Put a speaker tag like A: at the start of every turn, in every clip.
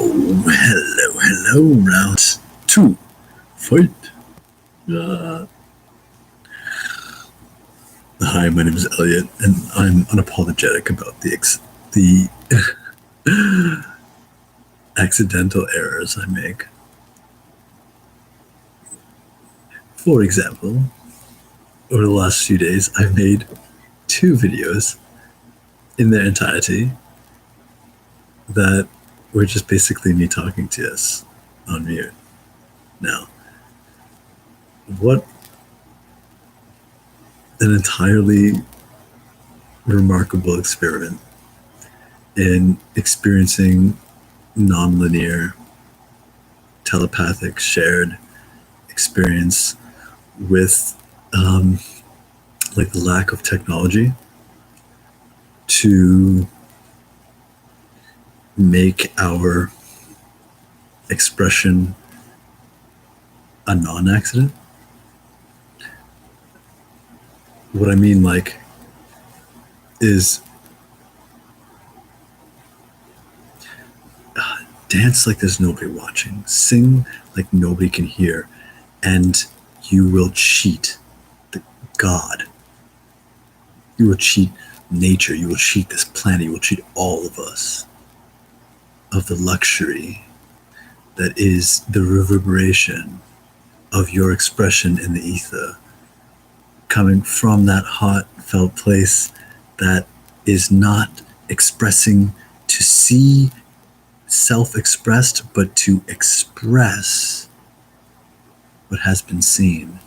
A: Hello, round two, fight. Uh, Hi, my name is Elliot, and I'm unapologetic about the accidental errors I make. For example, over the last few days, I've made two videos in their entirety that were just basically me talking to us on mute. Now, what an entirely remarkable experiment in experiencing nonlinear, telepathic, shared experience with like the lack of technology to make our expression a non-accident. What I mean, like, is dance like there's nobody watching, sing like nobody can hear, and you will cheat the God. You will cheat nature. You will cheat this planet. You will cheat all of us of the luxury that is the reverberation of your expression in the ether, coming from that heartfelt place that is not expressing to see self-expressed, but to express what has been seen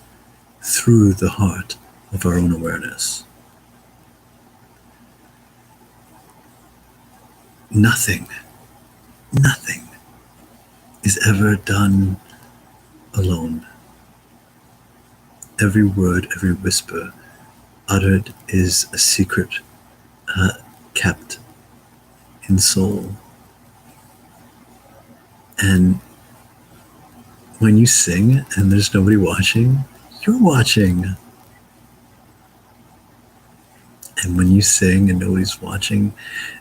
A: through the heart of our own awareness. Nothing is ever done alone. Every word, every whisper uttered is a secret kept in soul. And when you sing and there's nobody watching, you're watching. And when you sing and nobody's watching,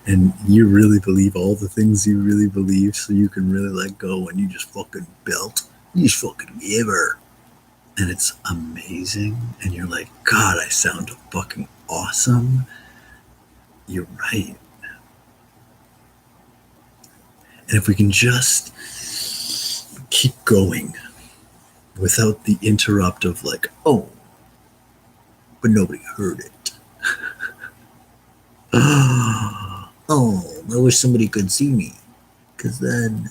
A: and you really believe all the things you really believe, so you can really let go, and you just fucking belt, you just fucking give her. And it's amazing. And you're like, God, I sound fucking awesome. You're right. And if we can just keep going without the interrupt of like, oh, but nobody heard it. Oh, I wish somebody could see me, because then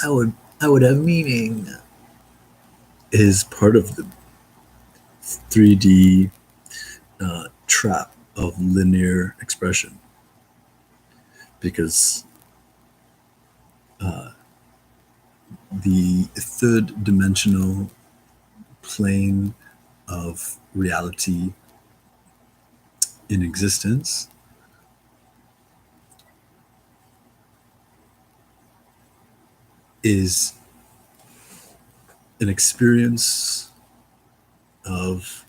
A: I would have meaning. Is part of the 3D trap of linear expression, because the third dimensional plane of reality in existence is an experience of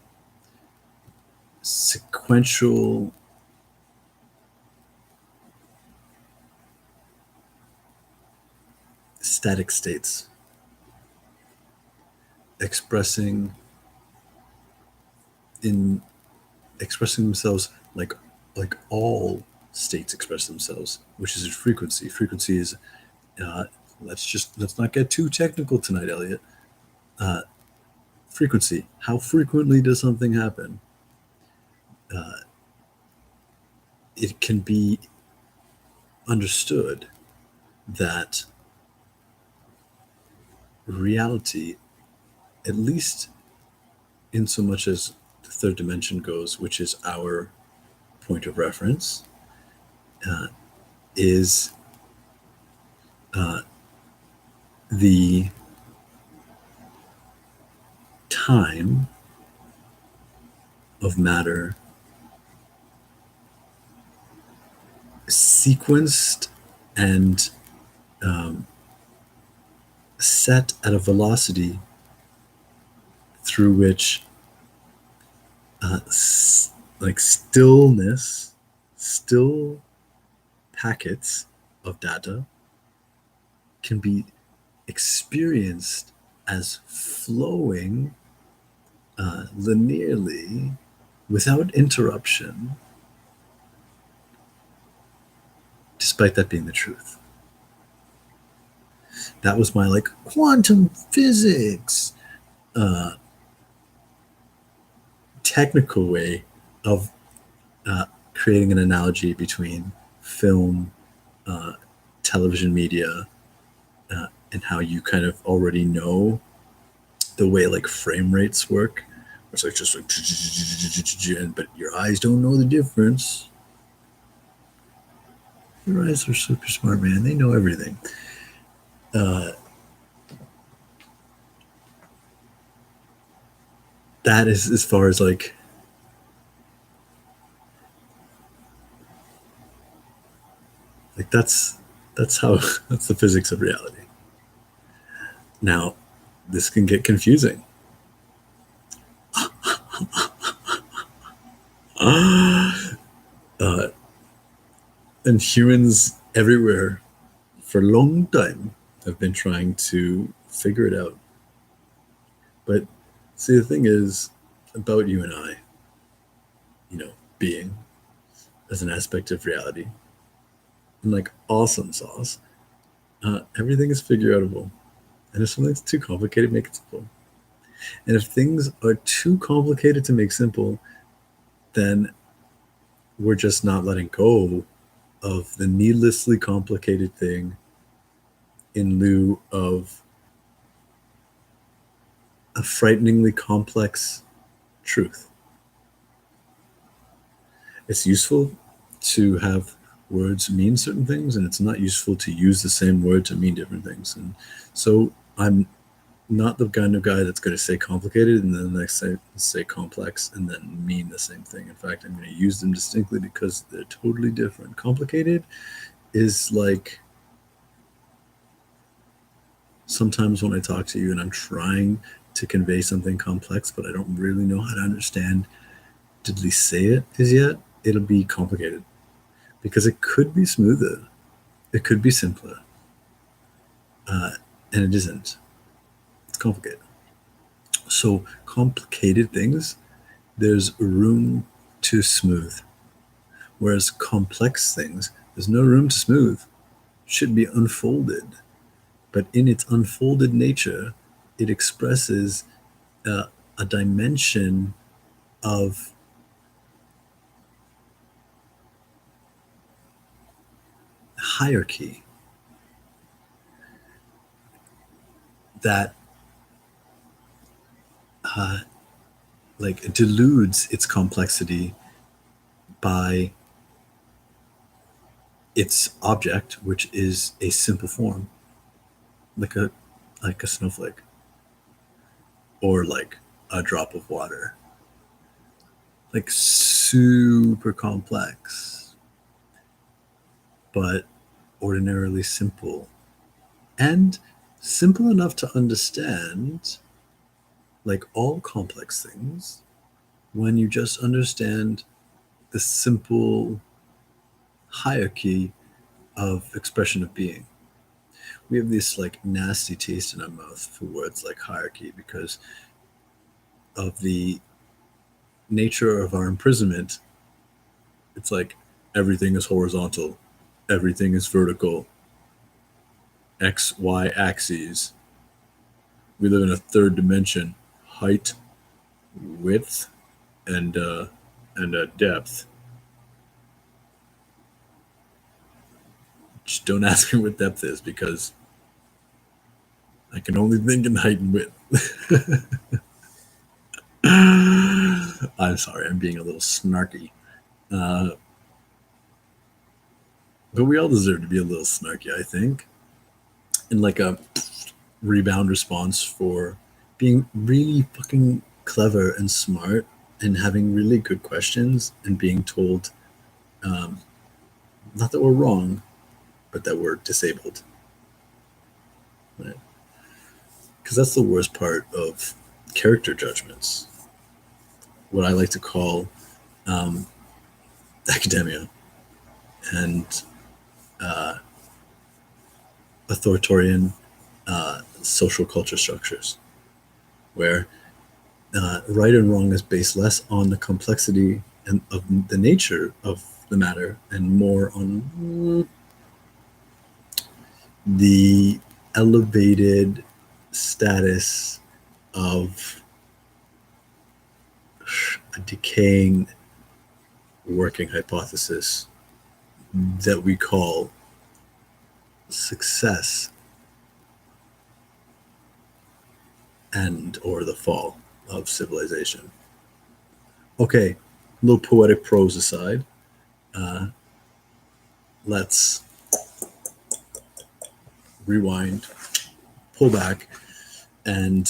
A: sequential static states expressing themselves like all states express themselves, which is a frequency. Frequency is let's not get too technical tonight, Elliot. Frequency. How frequently does something happen? It can be understood that reality, at least in so much as the third dimension goes, which is our point of reference, is the time of matter sequenced and set at a velocity through which like still packets of data can be experienced as flowing linearly without interruption, despite that being the truth. That was my like quantum physics technical way of creating an analogy between film, television media, and how you kind of already know the way like frame rates work. It's like just like, but your eyes don't know the difference. Your eyes are super smart, man. They know everything. That is as far as like that's how that's the physics of reality. Now, this can get confusing. And humans everywhere for a long time have been trying to figure it out. But see, the thing is about you and I, being as an aspect of reality, and like awesome sauce, everything is figure outable. And if something's too complicated, make it simple. And if things are too complicated to make simple, then we're just not letting go of the needlessly complicated thing in lieu of a frighteningly complex truth. It's useful to have words mean certain things, and it's not useful to use the same word to mean different things. And so I'm not the kind of guy that's going to say complicated and then next say complex and then mean the same thing. In fact, I'm going to use them distinctly because they're totally different. Complicated is like sometimes when I talk to you and I'm trying to convey something complex, but I don't really know how to understand diddly say it is yet, it'll be complicated because it could be smoother, it could be simpler, and it isn't. It's complicated. So complicated things, there's room to smooth, whereas complex things, there's no room to smooth. It should be unfolded, but in its unfolded nature, it expresses a dimension of hierarchy that like deludes its complexity by its object, which is a simple form, like a snowflake or like a drop of water, like super complex, but ordinarily simple and simple enough to understand, like all complex things, when you just understand the simple hierarchy of expression of being. We have this like nasty taste in our mouth for words like hierarchy because of the nature of our imprisonment. It's like everything is horizontal, everything is vertical, x, y axes. We live in a third dimension, height, width, and depth. Just don't ask me what depth is because I can only think in height and width. I'm sorry, I'm being a little snarky. Uh, but we all deserve to be a little snarky, I think. And like a rebound response for being really fucking clever and smart and having really good questions and being told, not that we're wrong, but that we're disabled. Right? Because that's the worst part of character judgments. What I like to call academia and authoritarian social culture structures, where right and wrong is based less on the complexity and of the nature of the matter and more on the elevated status of a decaying working hypothesis that we call success and or the fall of civilization. Okay, a little poetic prose aside, let's rewind, pull back, and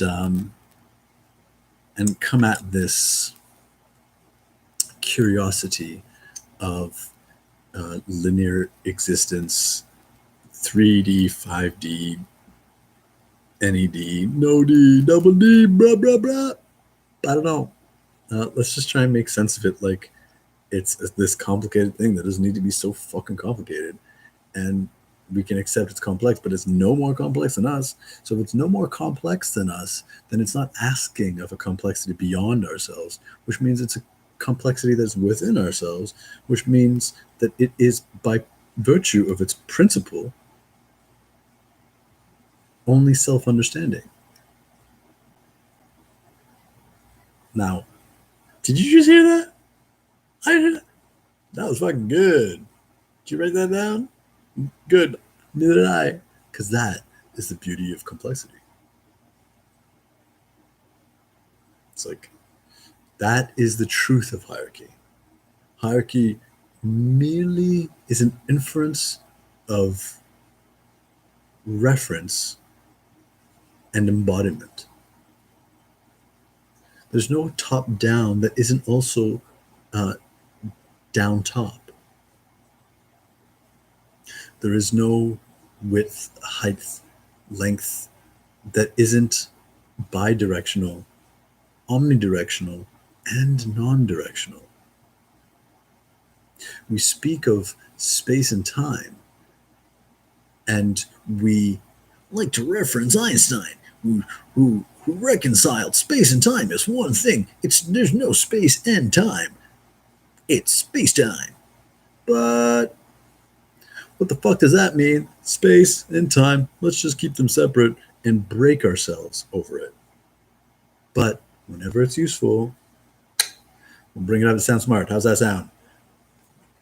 A: come at this curiosity of linear existence, 3D, 5D, NED, no D, double D, blah, blah, blah. I don't know. Let's just try and make sense of it like it's this complicated thing that doesn't need to be so fucking complicated. And we can accept it's complex, but it's no more complex than us. So if it's no more complex than us, then it's not asking of a complexity beyond ourselves, which means it's a complexity that's within ourselves, which means that it is by virtue of its principle only self-understanding. Now, did you just hear that? That was fucking good. Did you write that down? Good. Neither did I. Because that is the beauty of complexity. It's like, that is the truth of hierarchy. Hierarchy merely is an inference of reference and embodiment. There's no top down that isn't also down top. There is no width, height, length that isn't bidirectional, omnidirectional, and non-directional. We speak of space and time, and we like to reference Einstein, who reconciled space and time as one thing. There's no space and time. It's space-time. But what the fuck does that mean? Space and time. Let's just keep them separate and break ourselves over it. But whenever it's useful, we'll bring it up to sound smart. How's that sound?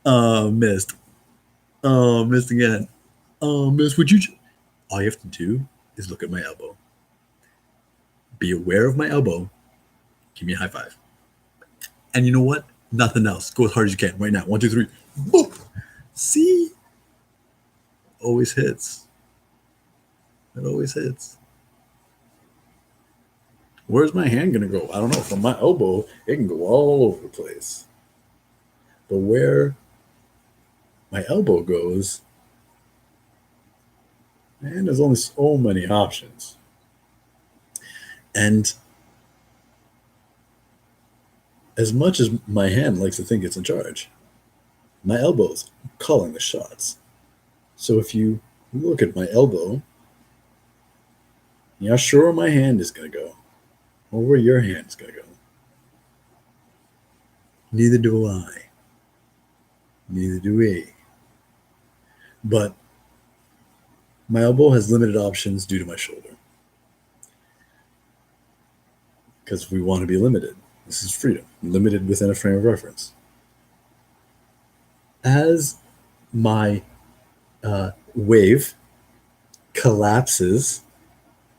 A: Oh, missed. Oh, missed again. Oh, missed. All you have to do is look at my elbow. Be aware of my elbow. Give me a high five. And you know what? Nothing else. Go as hard as you can right now. 1, 2, 3. Boop. See? Always hits. It always hits. Where's my hand going to go? I don't know. From my elbow, it can go all over the place. But where my elbow goes, man, there's only so many options. And as much as my hand likes to think it's in charge, my elbow's calling the shots. So if you look at my elbow, you're not sure where my hand is going to go or where your hand is going to go. Neither do I. Neither do we. But my elbow has limited options due to my shoulder. Because we want to be limited. This is freedom, limited within a frame of reference. As my wave collapses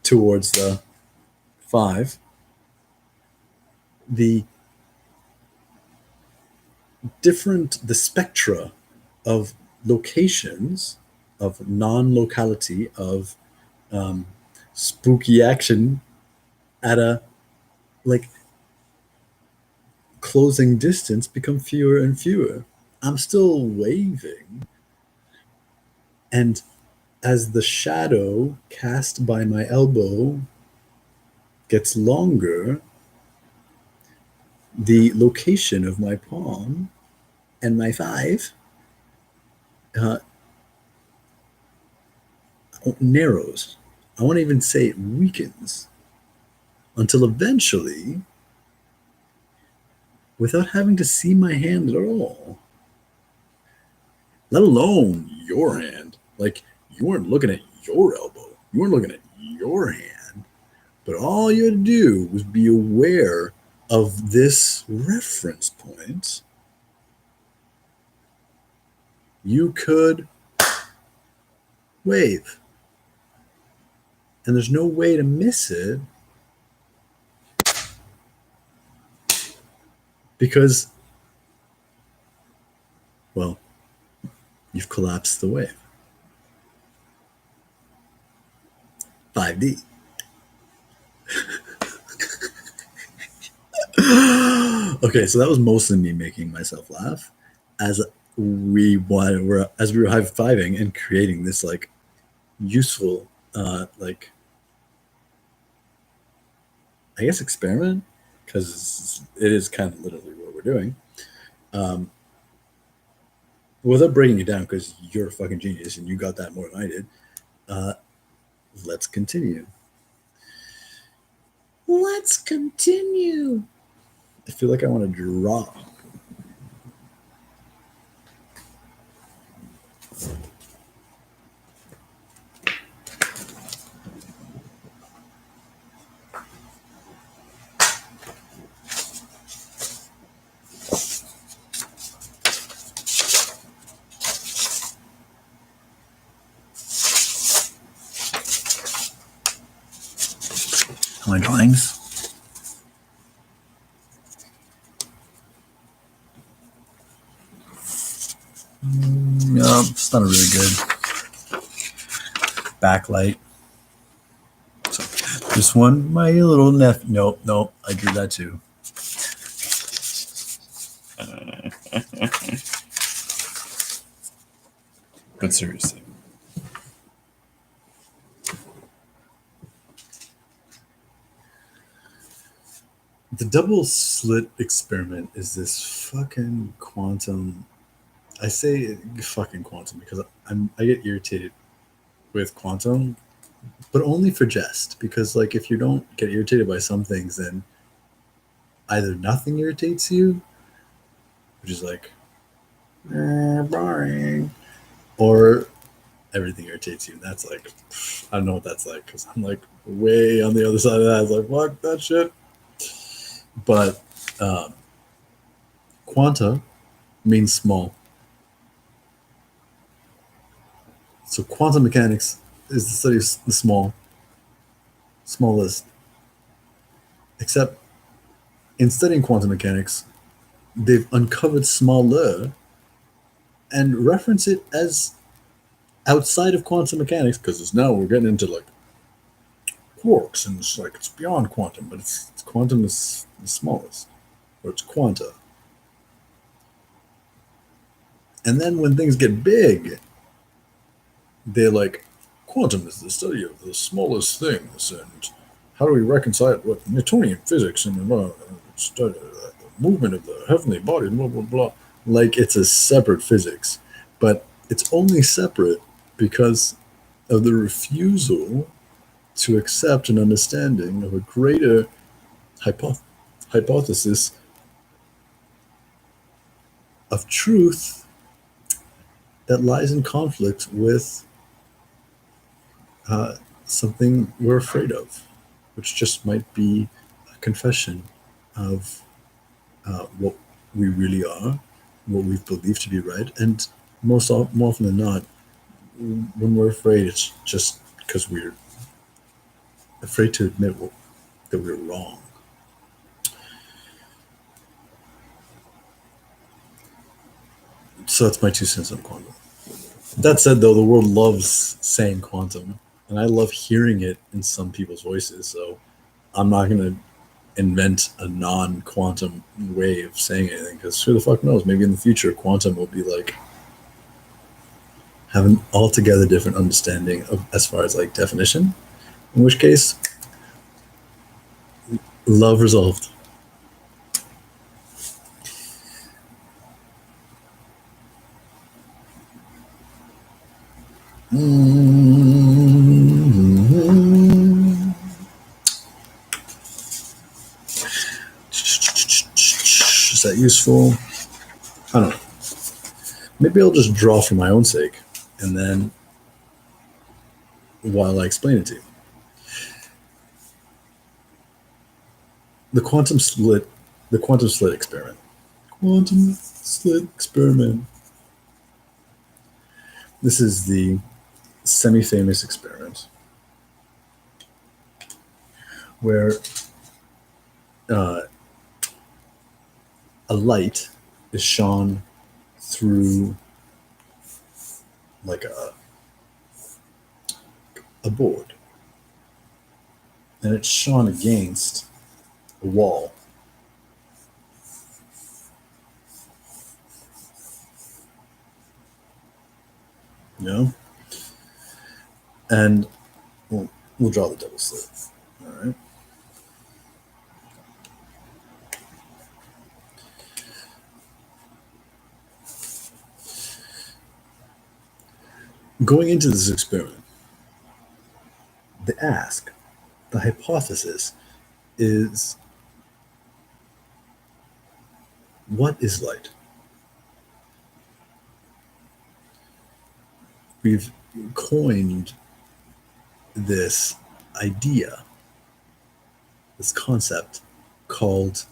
A: towards the 5, the spectra of locations, of non-locality, of spooky action at a closing distance become fewer and fewer. I'm still waving. And as the shadow cast by my elbow gets longer, the location of my palm and my 5, narrows. I want to even say it weakens until eventually, without having to see my hand at all, let alone your hand. Like, you weren't looking at your elbow, you weren't looking at your hand, but all you had to do was be aware of this reference point. You could wave, and there's no way to miss it because, well, you've collapsed the wave. 5D. Okay, so that was mostly me making myself laugh as as we were high fiving and creating this like useful like I guess experiment, because it is kind of literally what we're doing. Um, without breaking it down, because you're a fucking genius and you got that more than I did. Uh, let's continue. Let's continue. I feel like I want to draw. My drawings. No, it's not a really good backlight. So this one, my little nephew. Nope, I drew that too. But seriously. The double slit experiment is this fucking quantum. I say fucking quantum because I get irritated with quantum, but only for jest. Because like if you don't get irritated by some things, then either nothing irritates you, which is like boring, or everything irritates you. And that's like I don't know what that's like because I'm like way on the other side of that. It's like fuck that shit. But quanta means small. So quantum mechanics is the study of the smallest. Except in studying quantum mechanics, they've uncovered smaller and reference it as outside of quantum mechanics because now we're getting into like quarks and it's like it's beyond quantum, but it's quantum is the smallest, or it's quanta. And then when things get big, they're like, quantum is the study of the smallest things, and how do we reconcile it with Newtonian physics and study the movement of the heavenly bodies, blah blah blah. Like it's a separate physics, but it's only separate because of the refusal to accept an understanding of a greater hypothesis of truth that lies in conflict with something we're afraid of, which just might be a confession of what we really are, what we've believed to be right, and more often than not, when we're afraid, it's just because we're afraid to admit that we're wrong. So that's my 2 cents on quantum. That said, though, the world loves saying quantum, and I love hearing it in some people's voices. So I'm not going to invent a non-quantum way of saying anything because who the fuck knows? Maybe in the future, quantum will be like have an altogether different understanding of as far as like definition. In which case, love resolved. Is that useful? I don't know. Maybe I'll just draw for my own sake, and then while I explain it to you. The quantum slit experiment. Quantum slit experiment. This is the semi-famous experiment where a light is shone through like a board, and it's shone against a wall. You know? And we'll draw the double slit. All right. Going into this experiment, the hypothesis is, what is light? We've coined this idea, this concept called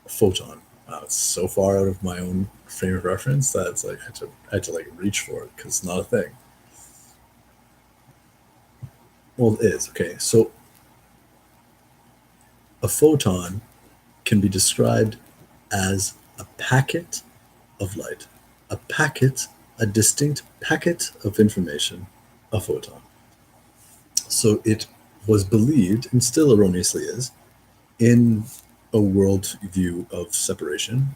A: photon. Wow, it's so far out of my own frame of reference that it's like I had to like reach for it because it's not a thing. Well, it is. Okay, so a photon can be described as a packet of light. A packet, a distinct packet of information, a photon. So it was believed, and still erroneously is, in a worldview of separation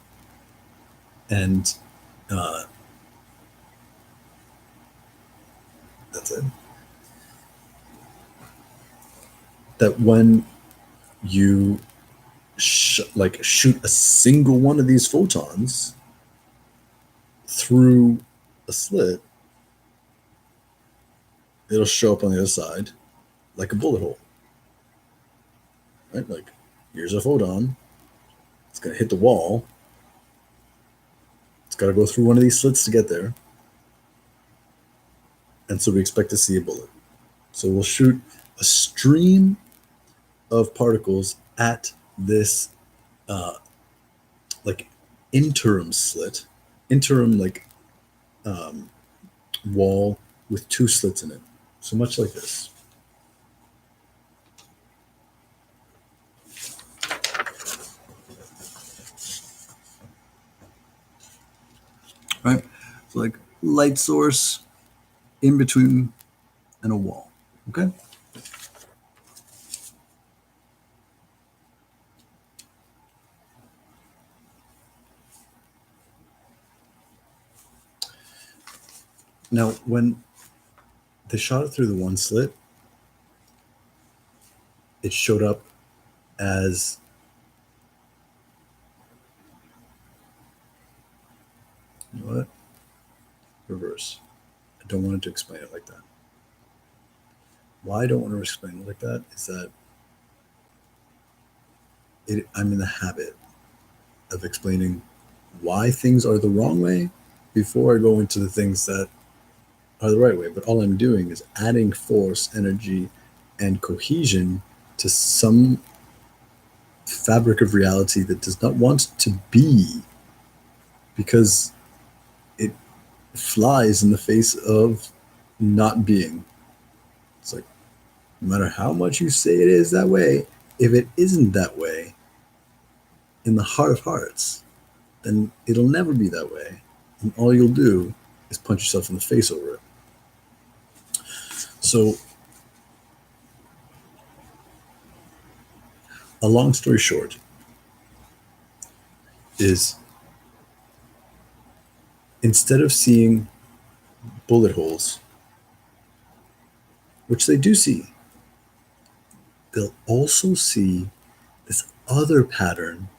A: and that's it. That when you shoot a single one of these photons through a slit, it'll show up on the other side like a bullet hole. Right? Like, here's a photon. It's going to hit the wall. It's got to go through one of these slits to get there. And so we expect to see a bullet. So we'll shoot a stream of particles at this like interim slit, wall with two slits in it. So much like this. Right? So like light source in between and a wall. Okay? Now, when they shot it through the one slit, it showed up as you know what? Reverse. I don't want to explain it like that. Why I don't want to explain it like that is that I'm in the habit of explaining why things are the wrong way before I go into the things that are the right way. But all I'm doing is adding force, energy, and cohesion to some fabric of reality that does not want to be, because it flies in the face of not being. It's like, no matter how much you say it is that way, if it isn't that way in the heart of hearts, then it'll never be that way. And all you'll do is punch yourself in the face over it. So, a long story short is, instead of seeing bullet holes, which they do see, they'll also see this other pattern.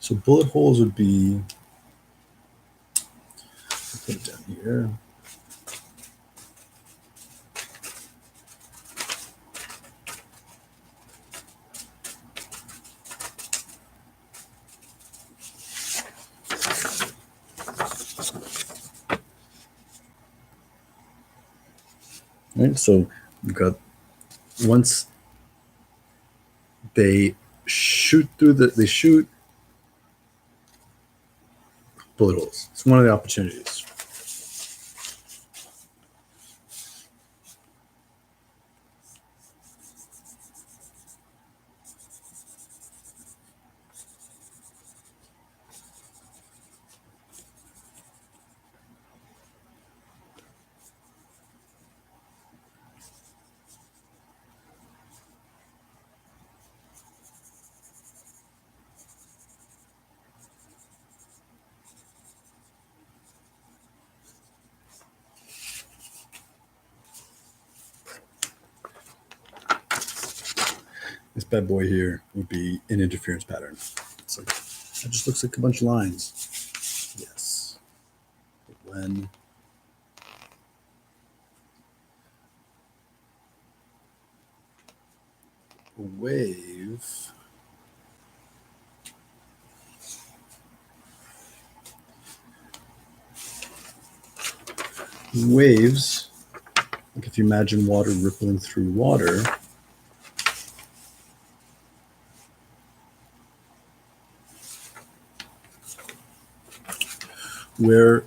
A: So bullet holes would be, I'll put it down here. Right? So you've got, once they shoot they shoot bullet holes. It's one of the opportunities. This bad boy here would be an interference pattern. It's like, it just looks like a bunch of lines. Yes. But when a waves, like if you imagine water rippling through water, where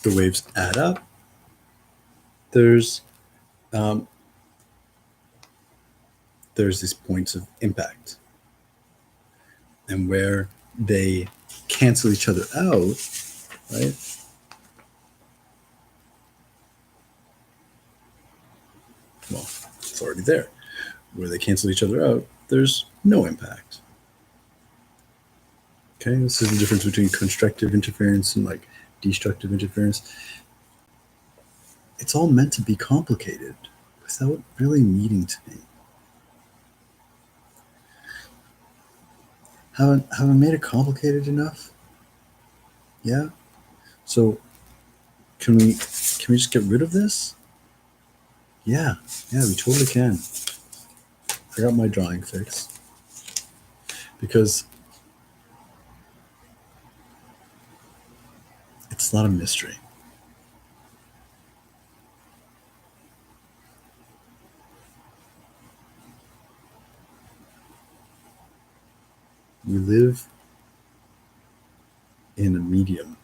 A: the waves add up, there's these points of impact, and where they cancel each other out, right? Well, it's already there. Where they cancel each other out, there's no impact. Okay, this is the difference between constructive interference and like destructive interference. It's all meant to be complicated without really needing to be. Have I made it complicated enough? Yeah. So can we just get rid of this? Yeah, we totally can. I got my drawing fixed because it's not a mystery. We live in a medium,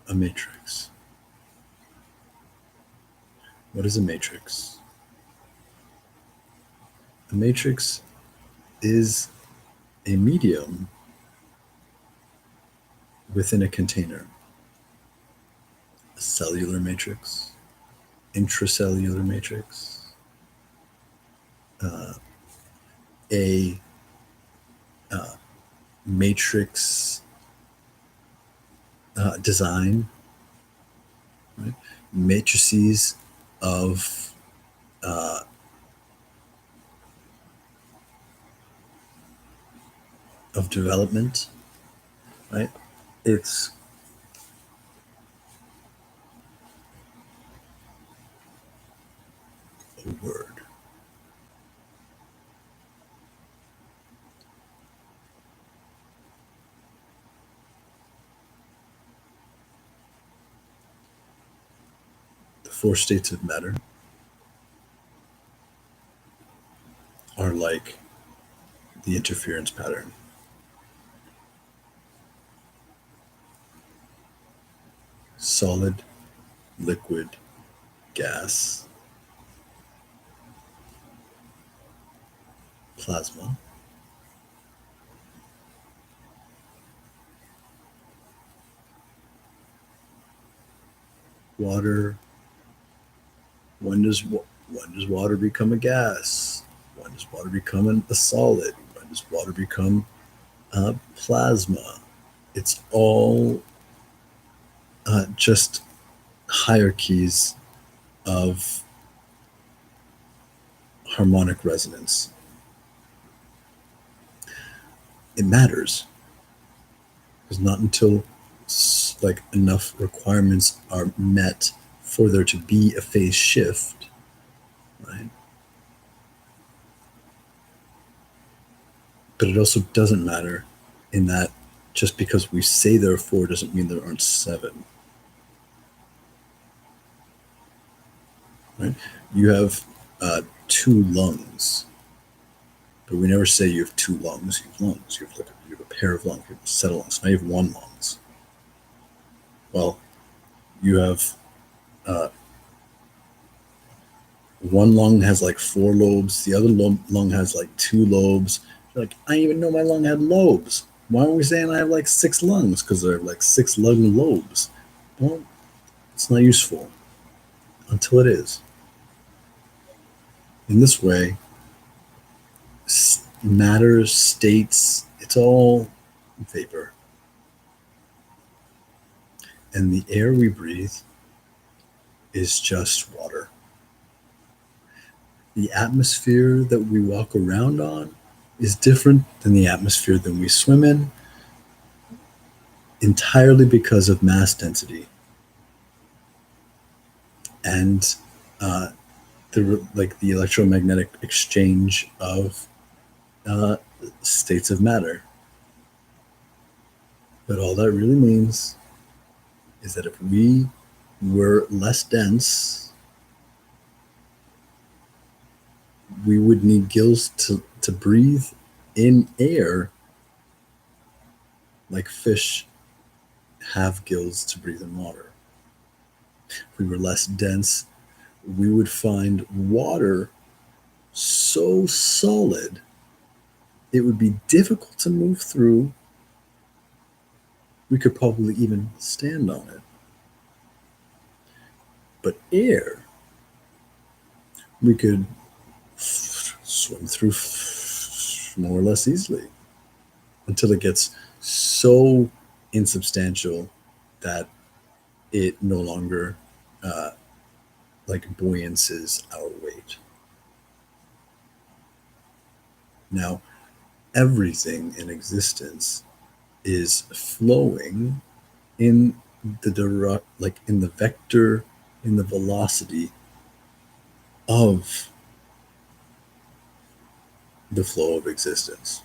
A: a matrix. What is a matrix? A matrix is a medium within a container. A cellular matrix, intracellular matrix, a matrix design, right? Matrices of development, right? It's a word. The four states of matter are like the interference pattern. Solid, liquid, gas, plasma, water. When does water become a gas? When does water become a solid? When does water become plasma? It's all just hierarchies of harmonic resonance. It matters because not until like enough requirements are met for there to be a phase shift, right? But it also doesn't matter in that just because we say there are four doesn't mean there aren't seven, right? You have two lungs, but we never say you have two lungs. You have lungs. You have a pair of lungs. You have a set of lungs. Now you have one lungs. Well, you have one lung has like four lobes. The other lung has like two lobes. You're like, I didn't even know my lung had lobes. Why are we saying I have like six lungs? Because there are like six lung lobes. Well, it's not useful until it is. In this way, matter, states, it's all vapor. And the air we breathe is just water. The atmosphere that we walk around on is different than the atmosphere that we swim in, entirely because of mass density and the electromagnetic exchange of uh, states of matter. But all that really means is that if we were less dense, we would need gills to breathe in air like fish have gills to breathe in water. If we were less dense, we would find water so solid it would be difficult to move through. We could probably even stand on it. But air, we could swim through more or less easily until it gets so insubstantial that it no longer like buoyances our weight. Now, everything in existence is flowing in the direct, like in the vector, in the velocity of the flow of existence.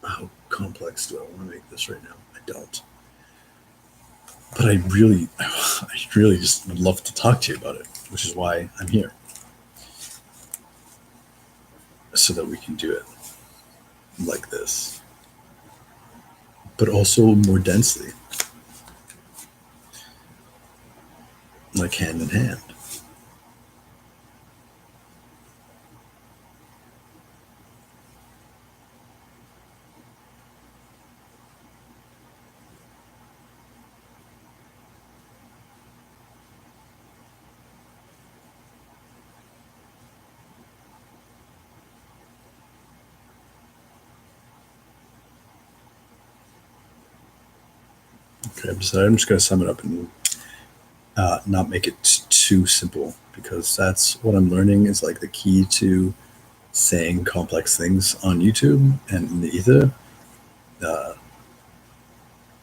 A: How complex do I want to make this right now? I don't. But I really just would love to talk to you about it, which is why I'm here. So that we can do it like this, but also more densely, like hand in hand. Okay, so I'm just going to sum it up and not make it too simple, because that's what I'm learning is like the key to saying complex things on YouTube and in the ether. Uh,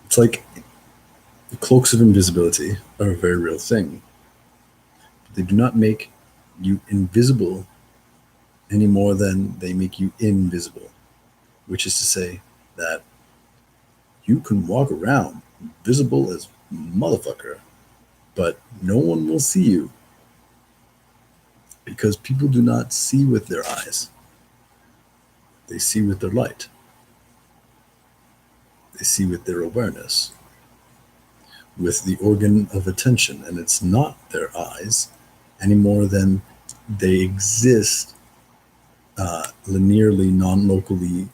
A: it's like the cloaks of invisibility are a very real thing. They do not make you invisible any more than they make you invisible, which is to say that you can walk around visible as motherfucker, but no one will see you because people do not see with their eyes. They see with their light. They see with their awareness, with the organ of attention, and it's not their eyes any more than they exist linearly, non-locally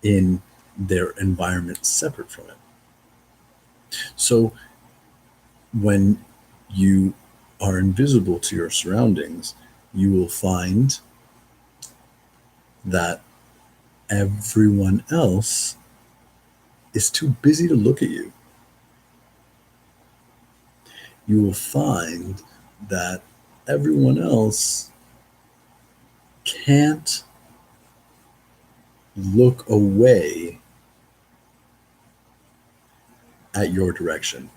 A: in their environment separate from it. So when you are invisible to your surroundings, you will find that everyone else is too busy to look at you. You will find that everyone else can't look away at your direction.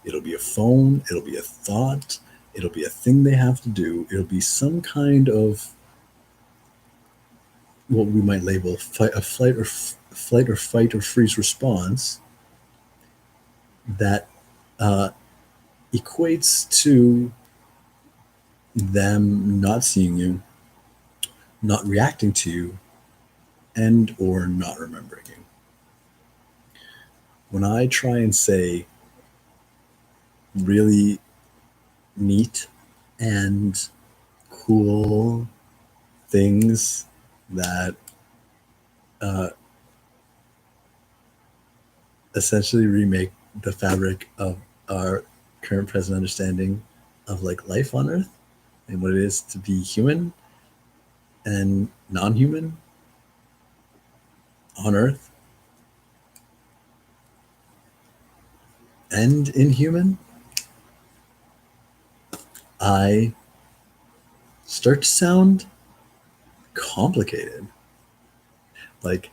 A: It'll be a phone, it'll be a thought, it'll be a thing they have to do, it'll be some kind of what we might label a flight or fight or freeze response that equates to them not seeing you, not reacting to you, and or not remembering you. When I try and say really neat and cool things that essentially remake the fabric of our current present understanding of like life on Earth and what it is to be human and non-human on Earth and inhuman, I start to sound complicated. Like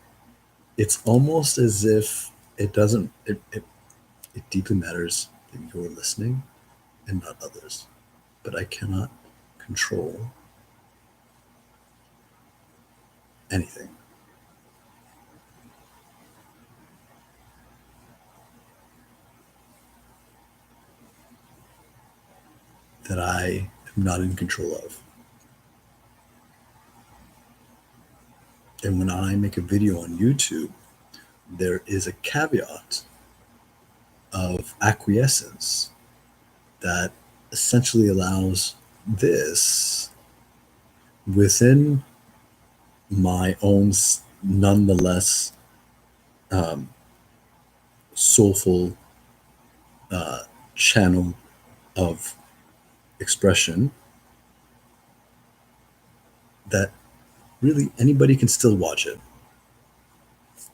A: it's almost as if it doesn't it deeply matters that you're listening and not others. But I cannot control anything. That I am not in control of. And when I make a video on YouTube, there is a caveat of acquiescence that essentially allows this within my own nonetheless soulful channel of expression that really anybody can still watch it.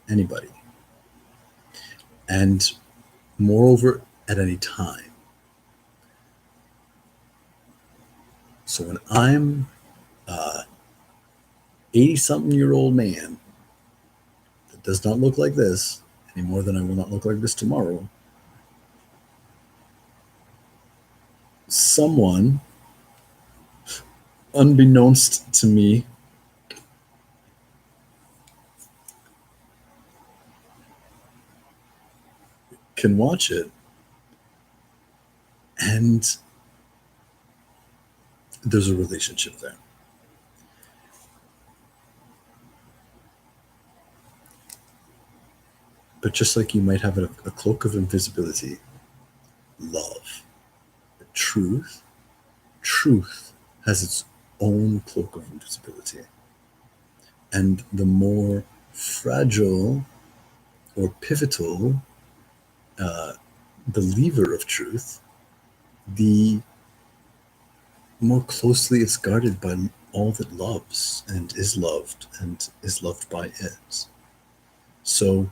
A: Anybody. And moreover, at any time. So when I'm 80-something-year-old man that does not look like this any more than I will not look like this tomorrow, someone, unbeknownst to me, can watch it and there's a relationship there. But just like you might have a cloak of invisibility, love, truth has its own cloak of invisibility. And the more fragile or pivotal the lever of truth, the more closely it's guarded by all that loves and is loved by it. So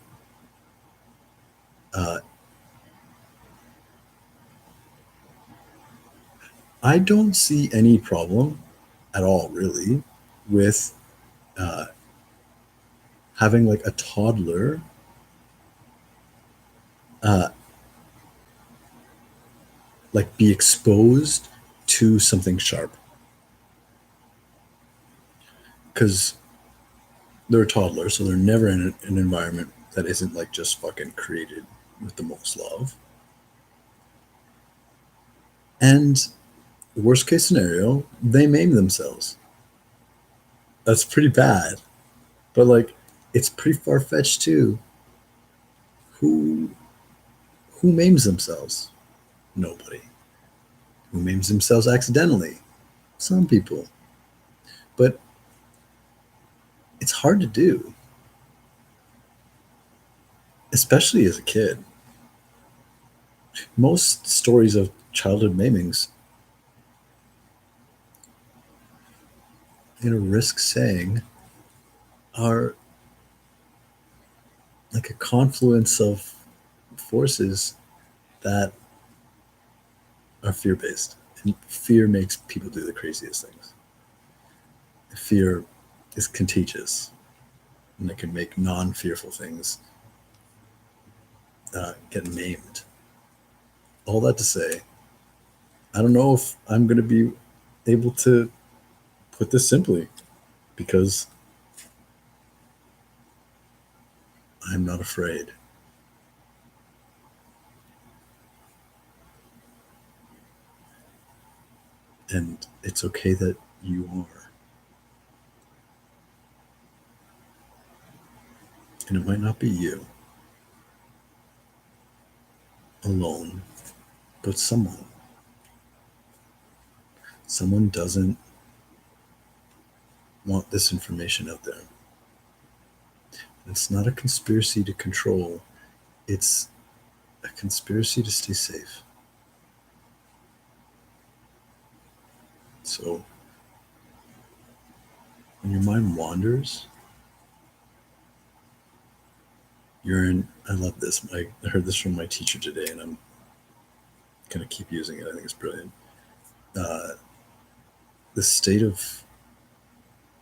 A: I don't see any problem at all, really, with having like a toddler like be exposed to something sharp. Because they're a toddler, so they're never in an environment that isn't like just fucking created with the most love. And worst case scenario, they maim themselves. That's pretty bad. But like it's pretty far fetched too. Who maims themselves? Nobody. Who maims themselves accidentally? Some people. But it's hard to do. Especially as a kid. Most stories of childhood maimings, I'm gonna risk saying, are like a confluence of forces that are fear-based. And fear makes people do the craziest things. fear is contagious, and it can make non-fearful things get maimed. All that to say, I don't know if I'm going to be able to put this simply, because I'm not afraid. And it's okay that you are. And it might not be you alone, but someone. Someone doesn't want this information out there. It's not a conspiracy to control, it's a conspiracy to stay safe. So when your mind wanders, you're in. I love this. I heard this from my teacher today, and I'm going to keep using it. I think it's brilliant. The state of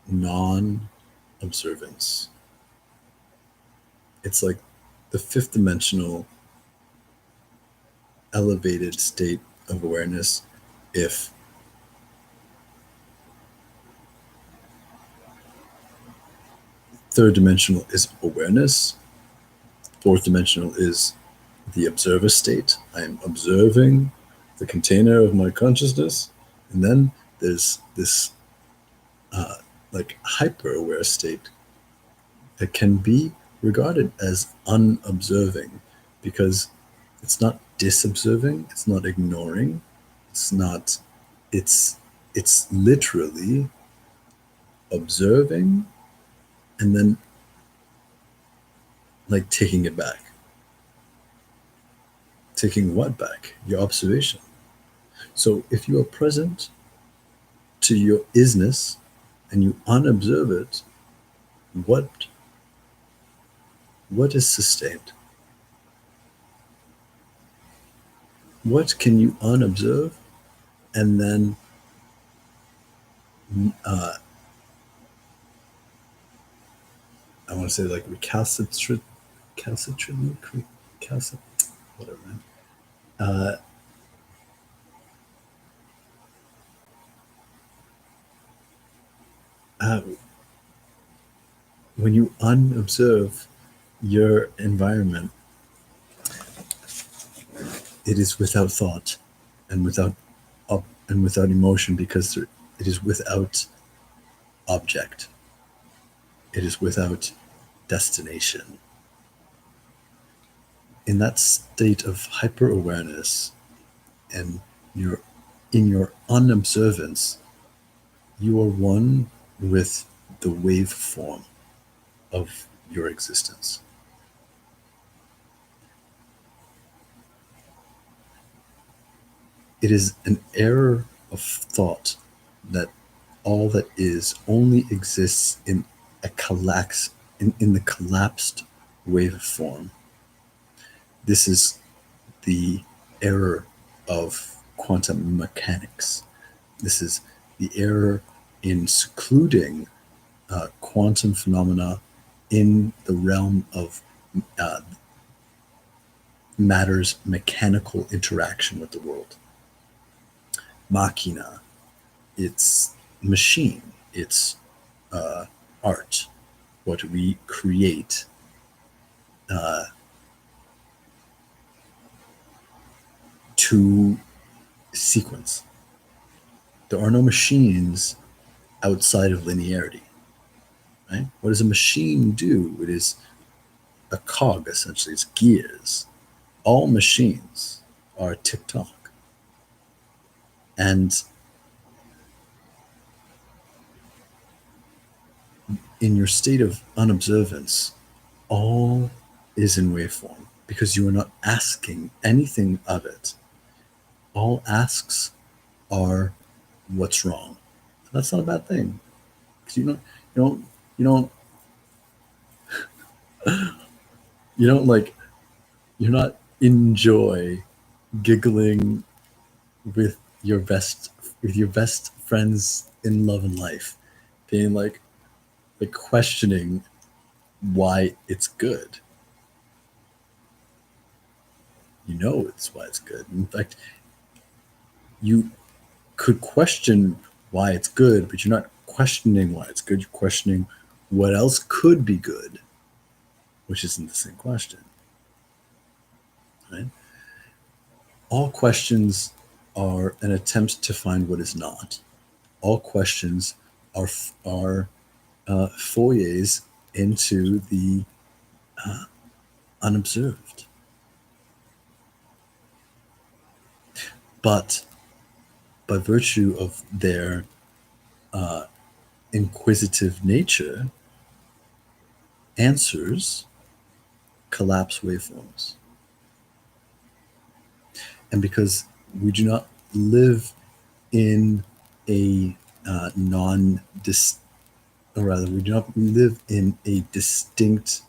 A: non-observance. It's like the fifth dimensional elevated state of awareness. If third dimensional is awareness, fourth dimensional is the observer state. I am observing the container of my consciousness. And then there's this like hyper-aware state that can be regarded as unobserving, because it's not disobserving, it's not ignoring, it's literally observing and then like taking it back. Taking what back? Your observation. So if you are present to your isness and you unobserve it, what is sustained? What can you unobserve and then I want to say like recalcitrant, whatever, man. When you unobserve your environment, it is without thought and without emotion, because it is without object. It is without destination. In that state of hyper awareness and in your unobservance, you are one with the waveform of your existence. It is an error of thought that all that is only exists in a in the collapsed waveform. This is the error of quantum mechanics. This is the error in secluding quantum phenomena in the realm of matter's mechanical interaction with the world. Machina, it's machine, it's art, what we create. To sequence. There are no machines outside of linearity. Right? What does a machine do? It is a cog, essentially. It's gears. All machines are tick-tock. And in your state of unobservance, all is in waveform, because you are not asking anything of it. All asks are what's wrong. That's not a bad thing, because you don't like, you're not enjoy giggling with your best friends in love and life. being like questioning why it's good. You know it's why it's good. In fact, you could question why it's good, but you're not questioning why it's good. You're questioning what else could be good, which isn't the same question, right? All questions are an attempt to find what is not. All questions are foyers into the unobserved. But by virtue of their inquisitive nature, answers collapse waveforms. And because we do not live in a non dis or rather we do not live in a distinct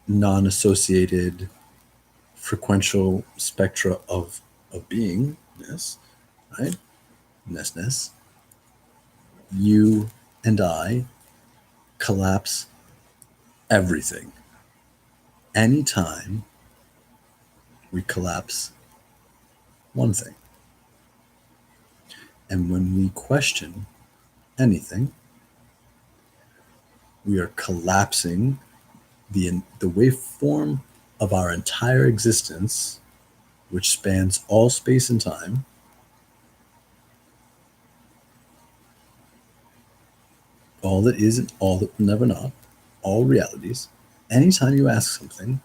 A: non-associated frequential spectra of beingness, right? Ness. You and I collapse everything. Anytime we collapse one thing. And when we question anything, we are collapsing the waveform of our entire existence, which spans all space and time, all that is and all that will never not, all realities. Anytime you ask something,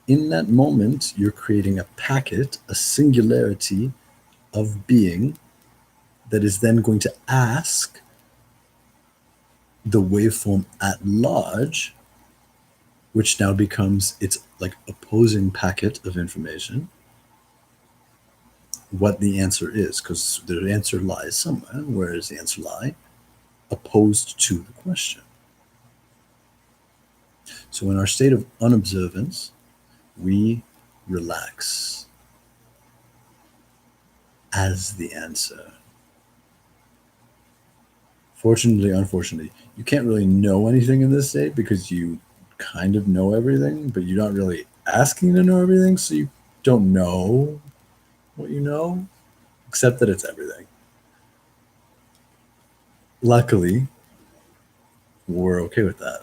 A: in that moment, you're creating a packet, a singularity of being that is then going to ask the waveform at large, which now becomes its like opposing packet of information, what the answer is, because the answer lies somewhere. Where does the answer lie? Opposed to the question. So in our state of unobservance, we relax as the answer. Fortunately, unfortunately, you can't really know anything in this state because you kind of know everything, but you're not really asking to know everything, so you don't know what you know, except that it's everything. Luckily, we're okay with that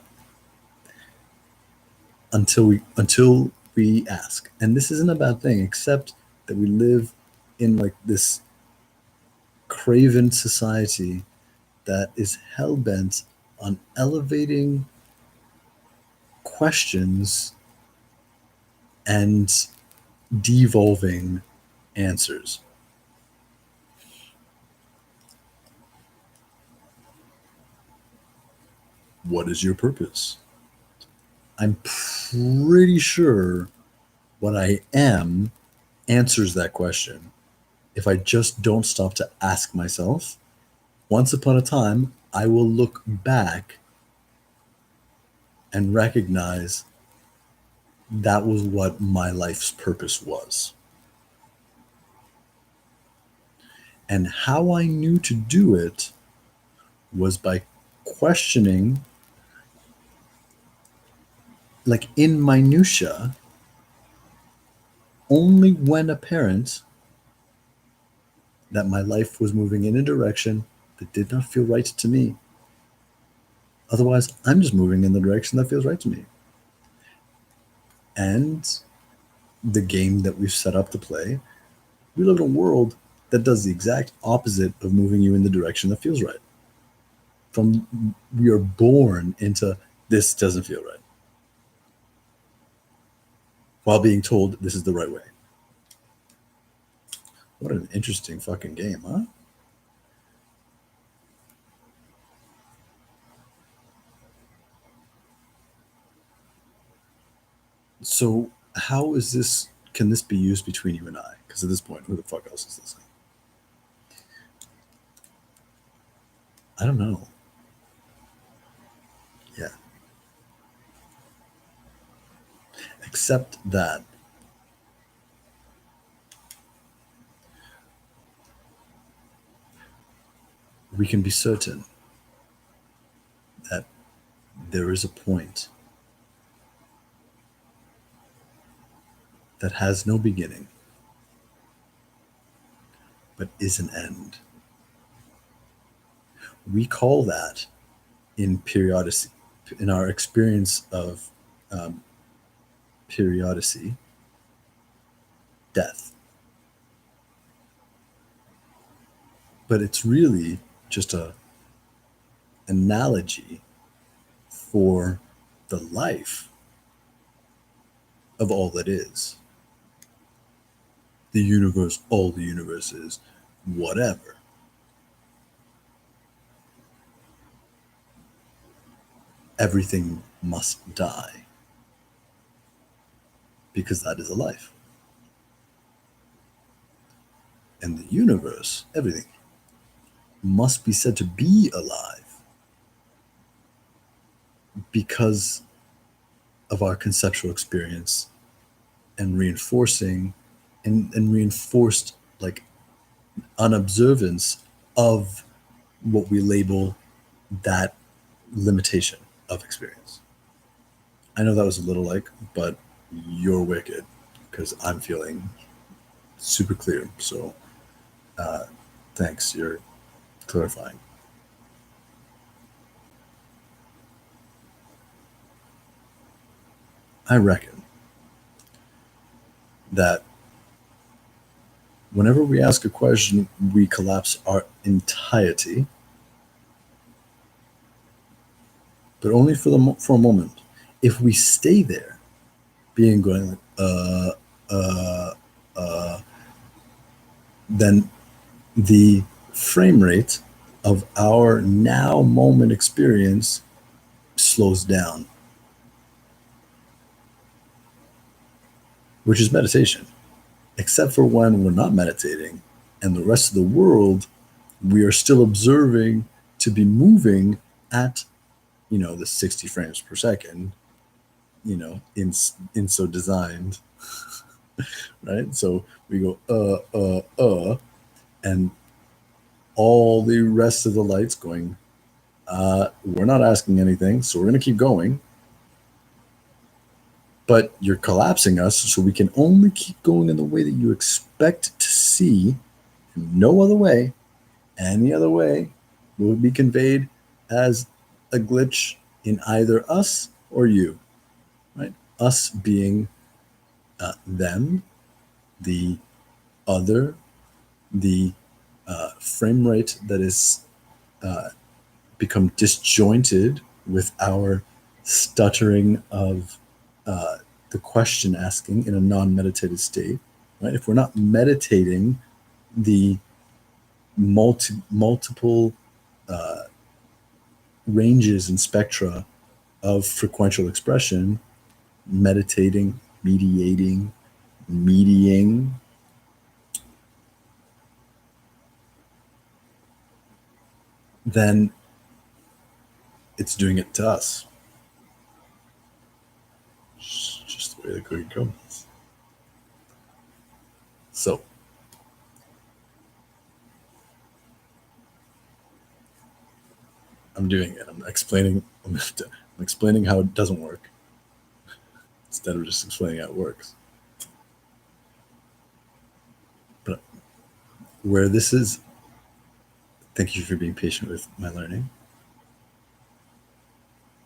A: until we ask. And this isn't a bad thing, except that we live in like this craven society that is hell bent on elevating questions and devolving answers. What is your purpose? I'm pretty sure what I am answers that question if I just don't stop to ask myself. Once upon a time, I will look back and recognize that was what my life's purpose was. And how I knew to do it was by questioning, like in minutia, only when apparent, that my life was moving in a direction that did not feel right to me. Otherwise, I'm just moving in the direction that feels right to me. And the game that we've set up to play, we live in a world that does the exact opposite of moving you in the direction that feels right. From we are born into this doesn't feel right, while being told this is the right way. What an interesting fucking game, huh? So how is this? Can this be used between you and I? Because at this point, who the fuck else is listening? I don't know. Yeah. Except that we can be certain that there is a point that has no beginning but is an end. We call that in periodicity, in our experience of um, periodicity, death. But it's really just a analogy for the life of all that is. The universe, all the universe is, whatever. Everything must die because that is a life. And the universe, everything, must be said to be alive because of our conceptual experience and reinforcing and reinforced like unobservance of what we label that limitation of experience. I know that was a little like, but you're wicked because I'm feeling super clear. So thanks, you're clarifying. I reckon that whenever we ask a question, we collapse our entirety, but only for for a moment. If we stay there, being going like uh, uh, then the frame rate of our now moment experience slows down, which is meditation, except for when we're not meditating and the rest of the world we are still observing to be moving at the 60 frames per second, in so designed, right? So we go and all the rest of the lights going, we're not asking anything, so we're going to keep going, but you're collapsing us, so we can only keep going in the way that you expect to see, no other way. Any other way will be conveyed as a glitch in either us or you, right? Us being them, the other, the frame rate that is become disjointed with our stuttering of the question asking in a non-meditative state, right? If we're not meditating the multiple ranges and spectra of frequential expression, meditating, mediating, mediating, then it's doing it to us. It's just the way the cookie comes. So, I'm doing it. I'm explaining how it doesn't work instead of just explaining how it works. But where this is, thank you for being patient with my learning.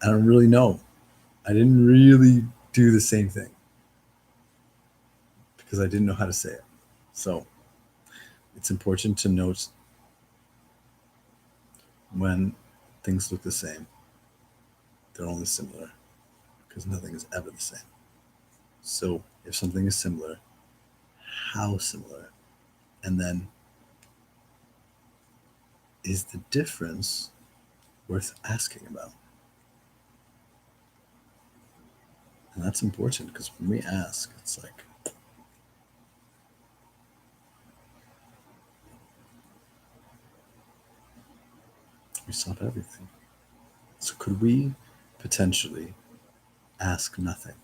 A: I don't really know. I didn't really do the same thing because I didn't know how to say it. So it's important to note when things look the same, they're only similar because nothing is ever the same. So if something is similar, how similar? And then is the difference worth asking about? And that's important because when we ask, it's like, we stop everything. So could we potentially ask nothing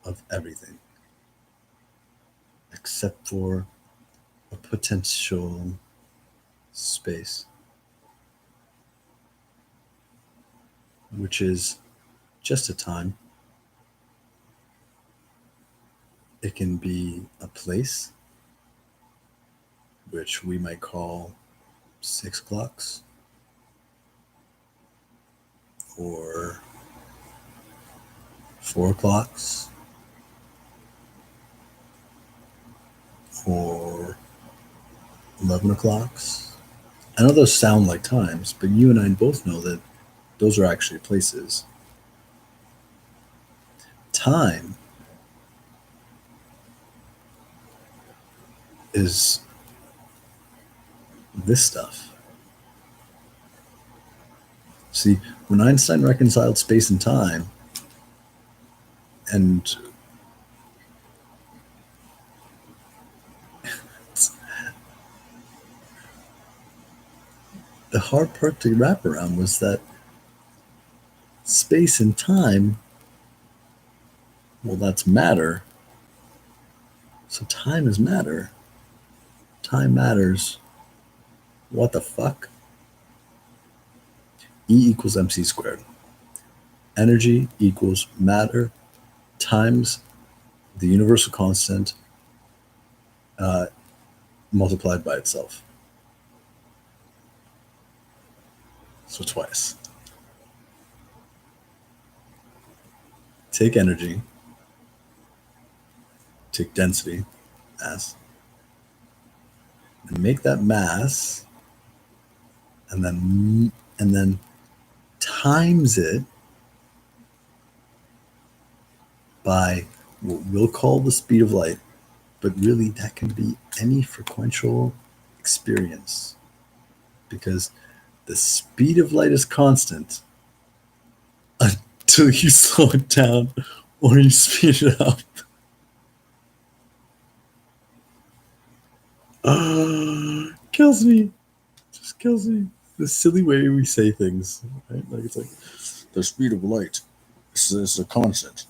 A: of everything except for a potential space which is just a time. It can be a place, which we might call 6 o'clocks, or 4 o'clocks, or 11 o'clocks. I know those sound like times, but you and I both know that those are actually places. Time is this stuff. See, when Einstein reconciled space and time, and the hard part to wrap around was that space and time, well, that's matter. So time is matter. Time matters. What the fuck? E equals mc squared. Energy equals matter times the universal constant multiplied by itself. So twice. Take energy, take density, mass, and make that mass, and then times it by what we'll call the speed of light, but really that can be any frequential experience, because the speed of light is constant until you slow it down or you speed it up. Kills me. Just kills me. The silly way we say things, right? Like it's like the speed of light is a constant.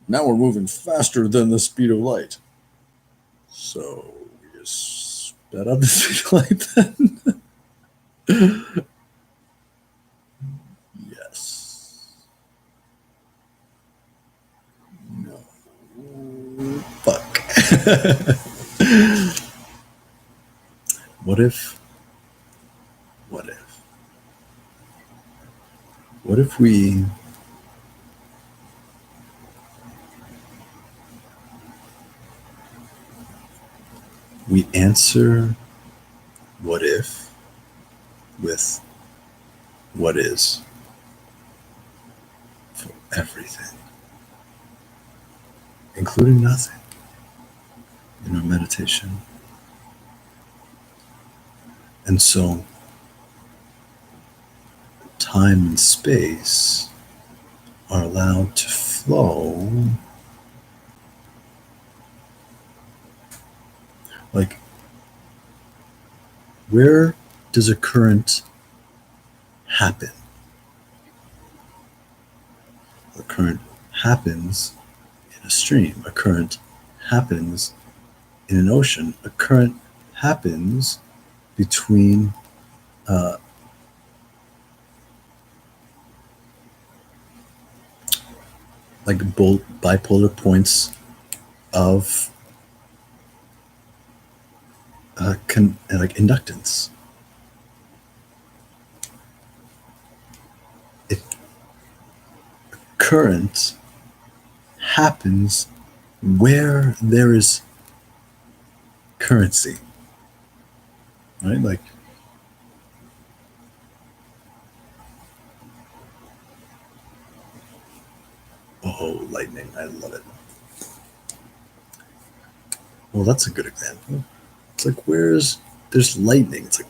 A: Now we're moving faster than the speed of light. So we just sped up the speed of light then? Yes. No. Fuck. What if we answer what if with what is for everything, including nothing, in our meditation? And so time and space are allowed to flow like, where does a current happen? A current happens in a stream. A current happens in an ocean. A current happens between like both bipolar points of like inductance. Current happens where there is currency, right? Like, oh, lightning, I love it. Well, that's a good example. It's like, there's lightning. It's like,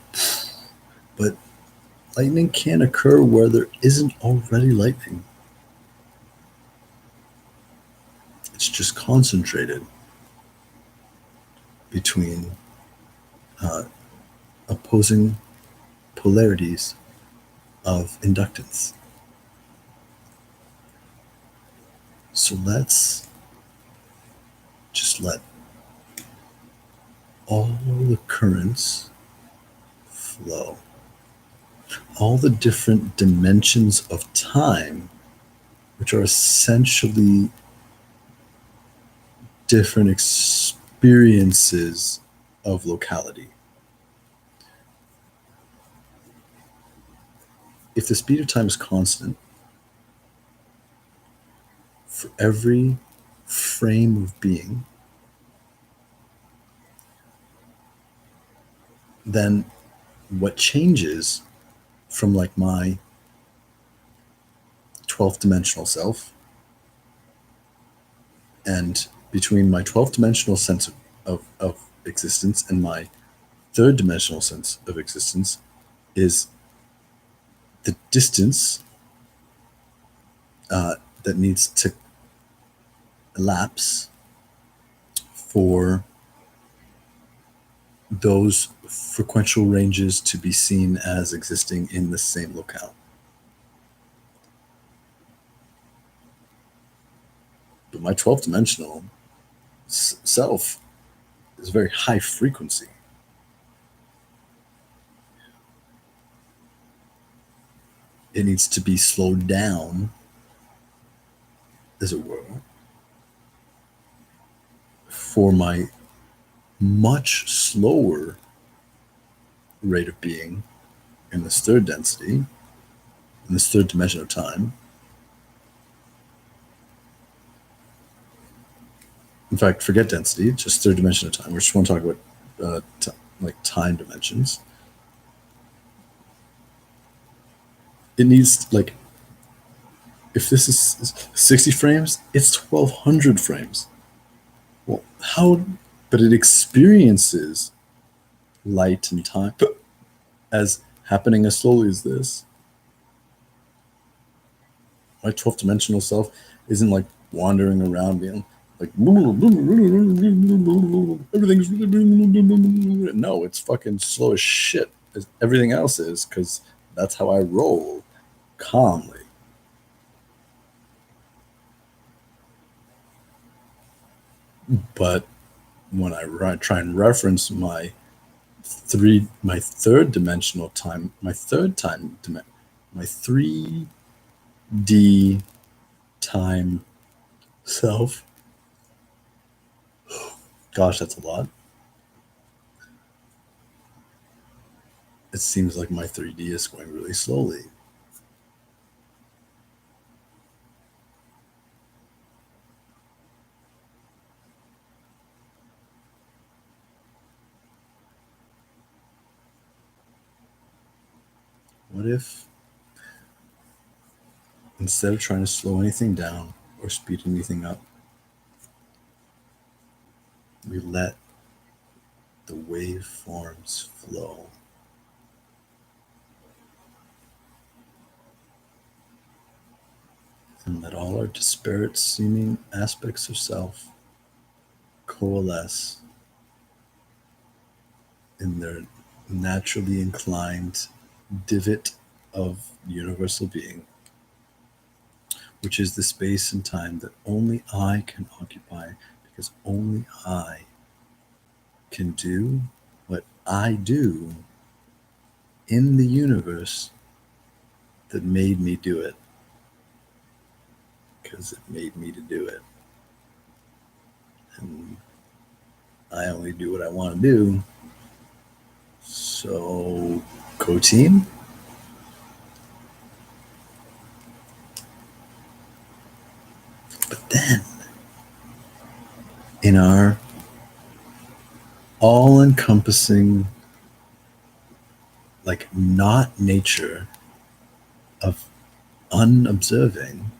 A: but lightning can't occur where there isn't already lightning. It's just concentrated between opposing polarities of inductance. So let's just let all the currents flow all the different dimensions of time, which are essentially different experiences of locality. If the speed of time is constant, for every frame of being, then what changes from like my 12th dimensional self and between my 12th dimensional sense of existence and my third dimensional sense of existence is the distance that needs to elapse for those frequential ranges to be seen as existing in the same locale. But my 12th dimensional self is very high frequency. It needs to be slowed down, as it were, for my much slower rate of being in this third density, in this third dimension of time. In fact, forget density, just third dimension of time. We just want to talk about like time dimensions. It needs, like, if this is 60 frames, it's 1200 frames. Well, how? But it experiences light and time as happening as slowly as this. My 12th dimensional self isn't like wandering around being like everything's no, it's fucking slow as shit as everything else is, because that's how I roll calmly. But when I try and reference my third dimensional time, my 3D time self, gosh, that's a lot. It seems like my 3D is going really slowly. What if, instead of trying to slow anything down or speed anything up, we let the waveforms flow? And let all our disparate seeming aspects of self coalesce in their naturally inclined divot of universal being, which is the space and time that only I can occupy, because only I can do what I do in the universe that made me do it, because it made me to do it. And I only do what I want to do. So, co-team? But then, in our all-encompassing, like, not nature of unobserving,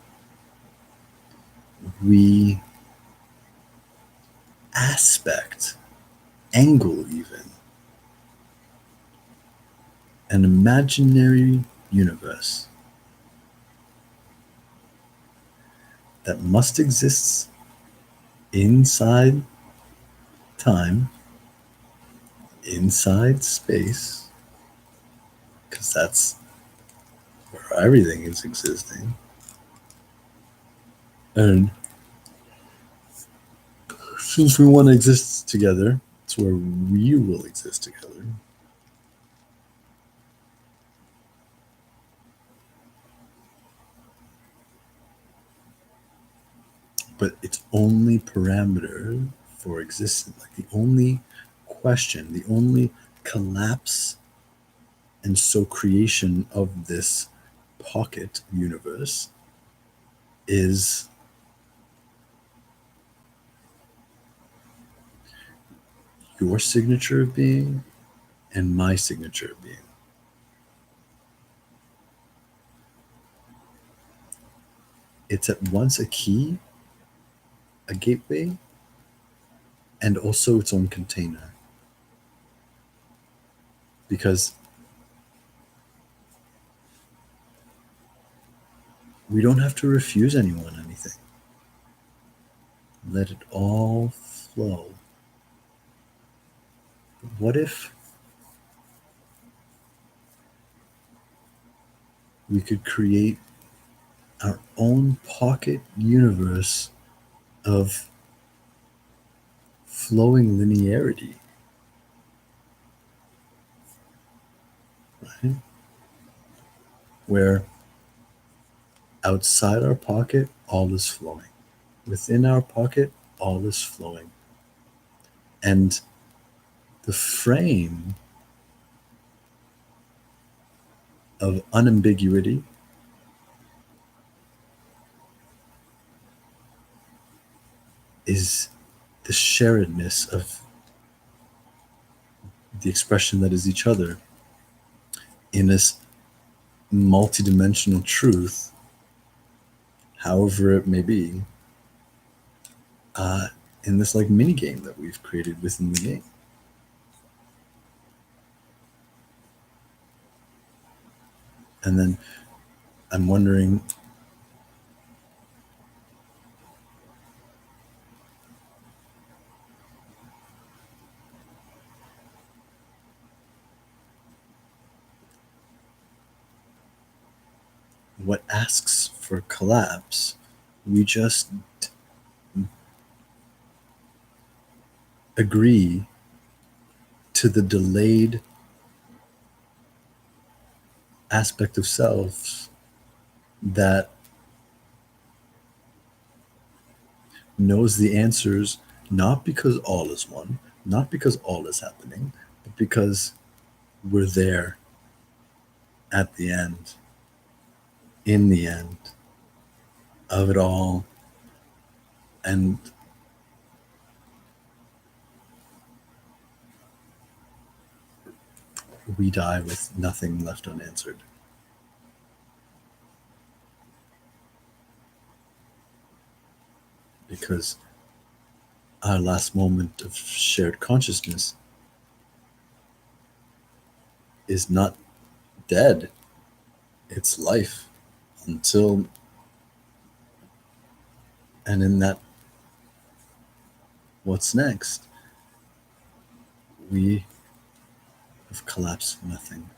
A: we aspect, angle even, an imaginary universe that must exist inside time, inside space, because that's where everything is existing. And since we want to exist together, it's where we will exist together. but its only parameter for existence, like the only question, the only collapse and so creation of this pocket universe is your signature of being and my signature of being. It's at once a key, a gateway, and also its own container. Because we don't have to refuse anyone anything. Let it all flow. What if we could create our own pocket universe of flowing linearity, right? Where outside our pocket, all is flowing. Within our pocket, all is flowing. And the frame of unambiguity is the sharedness of the expression that is each other in this multidimensional truth, however it may be, in this like mini game that we've created within the game. And then I'm wondering, what asks for collapse? We just agree to the delayed aspect of self that knows the answers, not because all is one, not because all is happening, but because we're there at the end, in the end of it all. And we die with nothing left unanswered. Because our last moment of shared consciousness is not dead, it's life until, and in that what's next, we have collapsed nothing.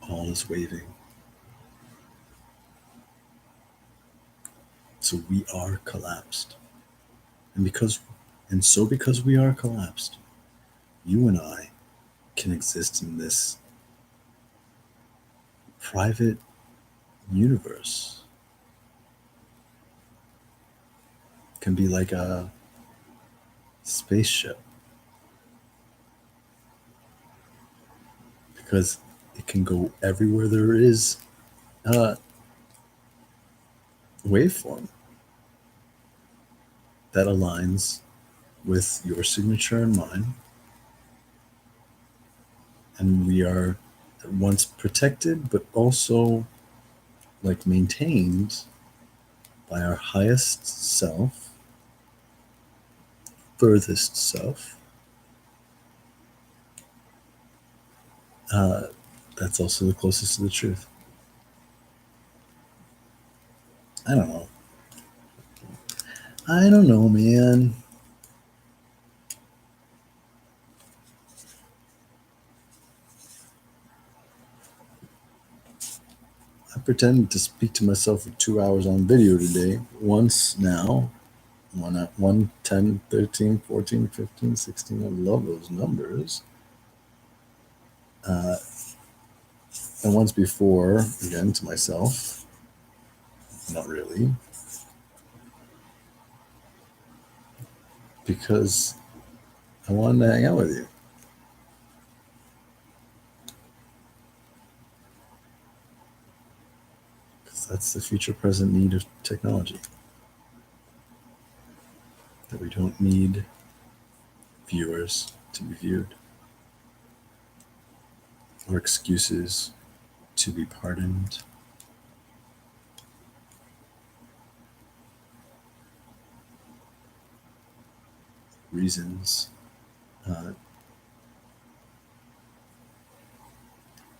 A: All is waving. So we are collapsed. And because we are collapsed, you and I can exist in this private universe. It can be like a spaceship. Because it can go everywhere there is a waveform that aligns with your signature and mine. And we are at once protected, but also like maintained by our highest self, furthest self. That's also the closest to the truth. I don't know, man. I pretended to speak to myself for 2 hours on video today. Once now. 1, 10, 13, 14, 15, 16. I love those numbers. And once before, again, to myself. Not really. Because I wanted to hang out with you. Because that's the future present need of technology. That we don't need viewers to be viewed, or excuses to be pardoned. Reasons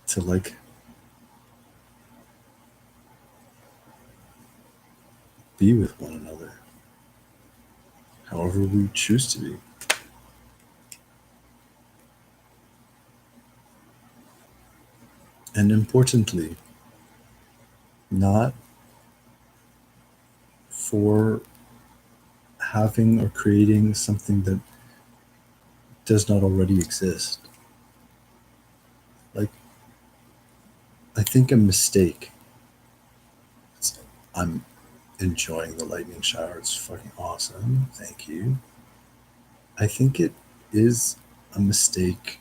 A: to like be with one another, however we choose to be. And importantly, not for having or creating something that does not already exist. Like, I think a mistake. I'm enjoying the lightning shower. It's fucking awesome. Thank you. I think it is a mistake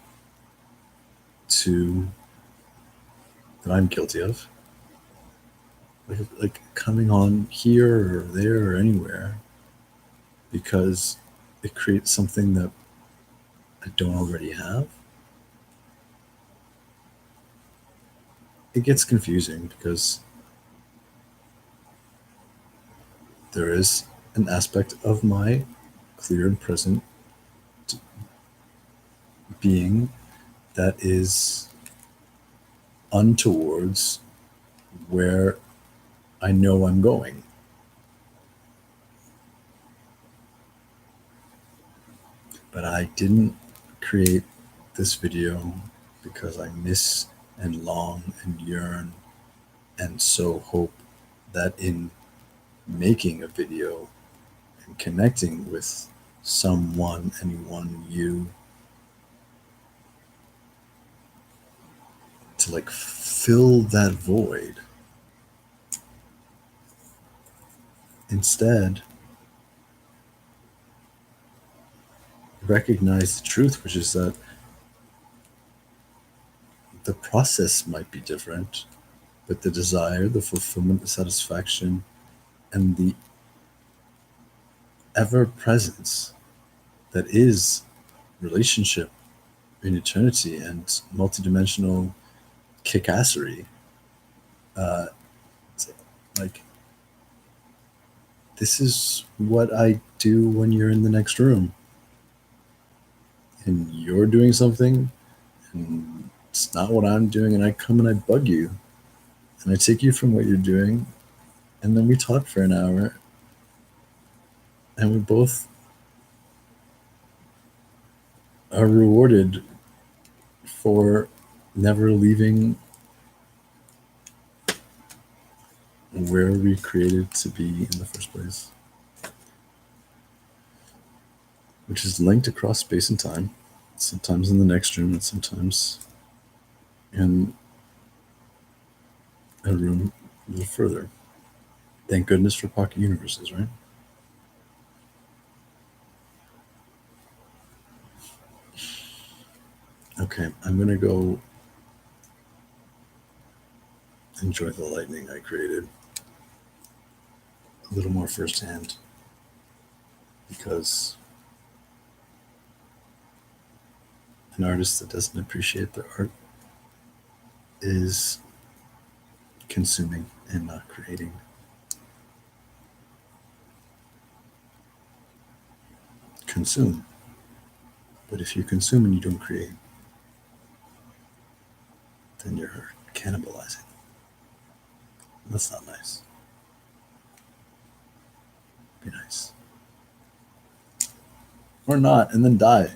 A: to that I'm guilty of. Like coming on here or there or anywhere because it creates something that I don't already have. It gets confusing because there is an aspect of my clear and present being that is untowards where I know I'm going. But I didn't create this video because I miss and long and yearn and so hope that in making a video and connecting with someone, anyone, you, to like fill that void. Instead, recognize the truth, which is that the process might be different, but the desire, the fulfillment, the satisfaction, and the ever presence that is relationship in eternity and multidimensional kickassery. Uh, like, this is what I do when you're in the next room and you're doing something and it's not what I'm doing, and I come and I bug you and I take you from what you're doing, and then we talk for an hour and we both are rewarded for never leaving where we created to be in the first place, which is linked across space and time, sometimes in the next room and sometimes in a room a little further. Thank goodness for pocket universes, right? Okay, I'm gonna go enjoy the lightning I created a little more firsthand, because an artist that doesn't appreciate their art is consuming and not creating. Consume. But if you consume and you don't create, then you're cannibalizing. That's not nice. Be nice. Or not, and then die.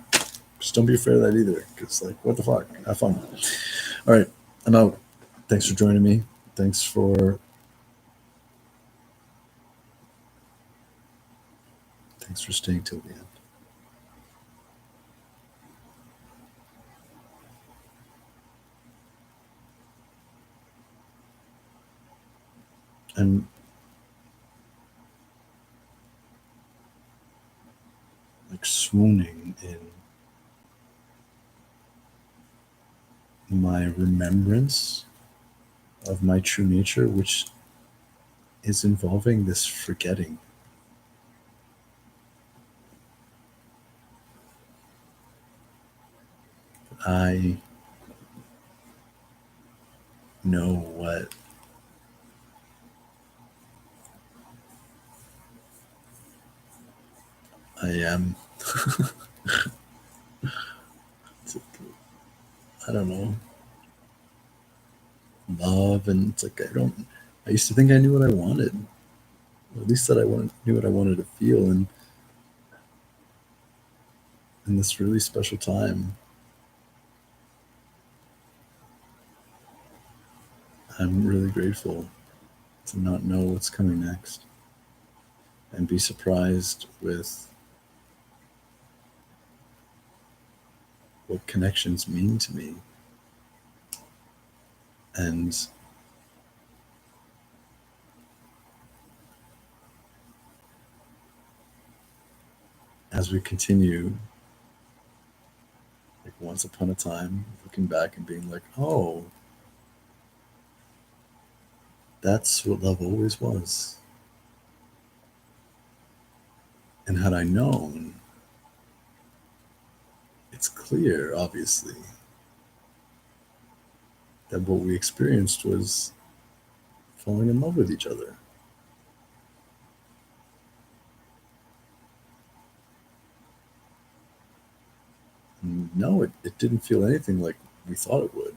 A: Just don't be afraid of that either, because, like, what the fuck? Have fun. All right, I'm out. Thanks for joining me. Thanks for staying till the end. And swooning in my remembrance of my true nature, which is involving this forgetting. I know what I am. I don't know. Love, and it's like I used to think I knew what I wanted, or at least that knew what I wanted to feel, and in this really special time, I'm really grateful to not know what's coming next and be surprised with what connections mean to me. And as we continue, like once upon a time, looking back and being like, oh, that's what love always was. And had I known, it's clear, obviously, that what we experienced was falling in love with each other. And no, it didn't feel anything like we thought it would.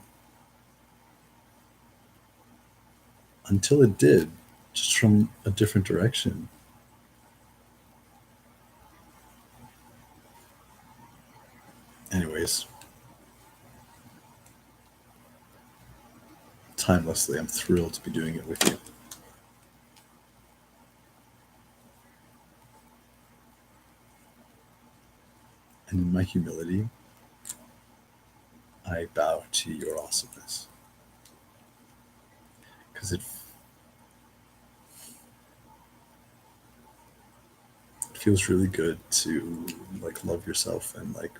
A: Until it did, just from a different direction. Anyways, timelessly, I'm thrilled to be doing it with you. And in my humility, I bow to your awesomeness. Because it feels really good to like love yourself and like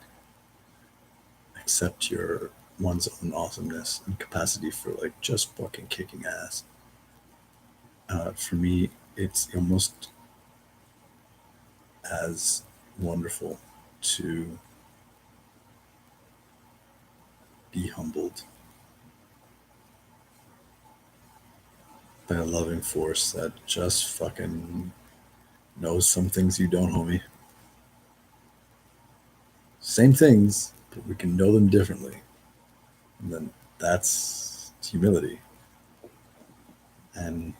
A: accept your one's own awesomeness and capacity for like just fucking kicking ass. For me, it's almost as wonderful to be humbled by a loving force that just fucking knows some things you don't, homie. Same things, but we can know them differently. And then that's humility. And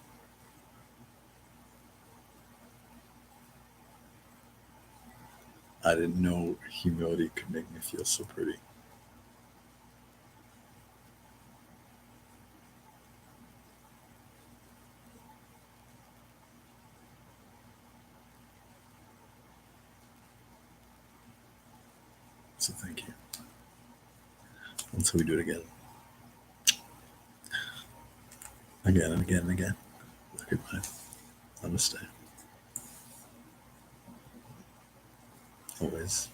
A: I didn't know humility could make me feel so pretty. So thank you. Until we do it again. Again and again and again. Goodbye. Namaste. Always.